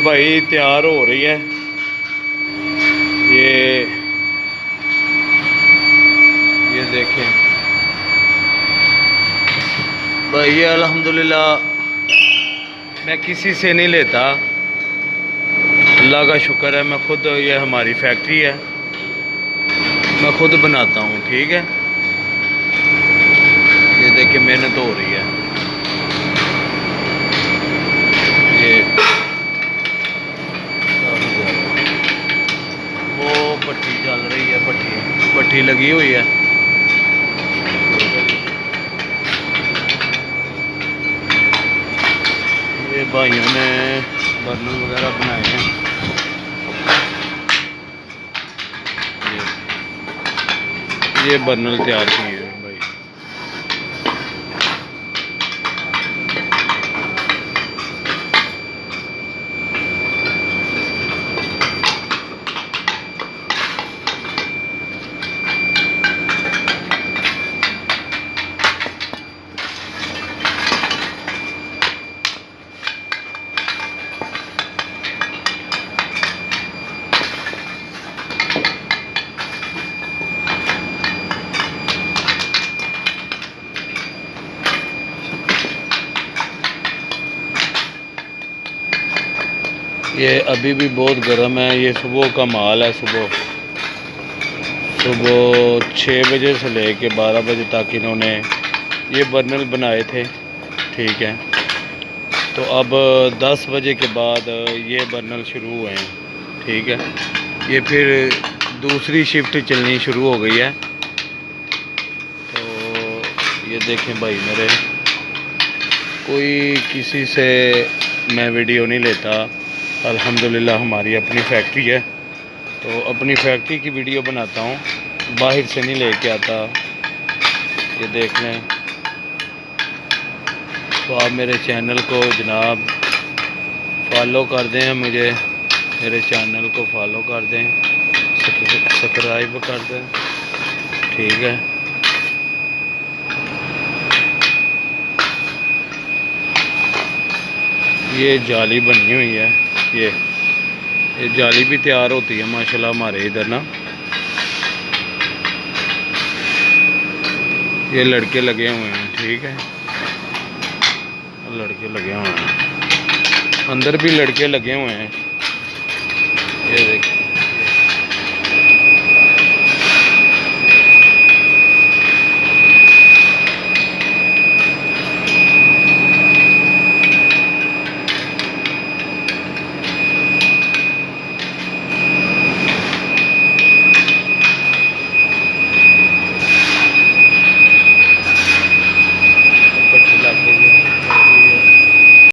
भाई तैयार हो रही है ये देखें भाई, ये अल्हम्दुलिल्लाह मैं किसी से नहीं लेता, अल्लाह का शुक्र है। मैं खुद, ये हमारी फैक्ट्री है, मैं खुद बनाता हूँ। ठीक है, ये देखिए मेहनत हो रही है। ये वो भट्टी चल रही है, भट्टी लगी हुई है। ये भाइयों ने बर्नर वगैरह बनाए हैं। ये बर्नर तैयार किए हैं भाई। ये अभी भी बहुत गर्म है। ये सुबह का माल है। सुबह 6 बजे से लेके 12 बजे तक इन्होंने ये बर्नर बनाए थे। ठीक है, तो अब 10 बजे के बाद ये बर्नर शुरू हुए हैं। ठीक है, ये फिर दूसरी शिफ्ट चलनी शुरू हो गई है। तो ये देखें भाई मेरे, कोई किसी से मैं वीडियो नहीं लेता। अल्हम्दुलिल्लाह हमारी अपनी फैक्ट्री है, तो अपनी फैक्ट्री की वीडियो बनाता हूँ, बाहर से नहीं लेके आता। ये देख लें। तो आप मेरे चैनल को जनाब फॉलो कर दें, मुझे मेरे चैनल को फॉलो कर दें, सब्सक्राइब कर दें। ठीक है, ये जाली बनी हुई है। ये जाली भी तैयार होती है माशाल्लाह हमारे इधर ना। ये लड़के लगे हुए हैं। ठीक है, लड़के लगे हुए हैं, अंदर भी लड़के लगे हुए हैं। ये देखिए,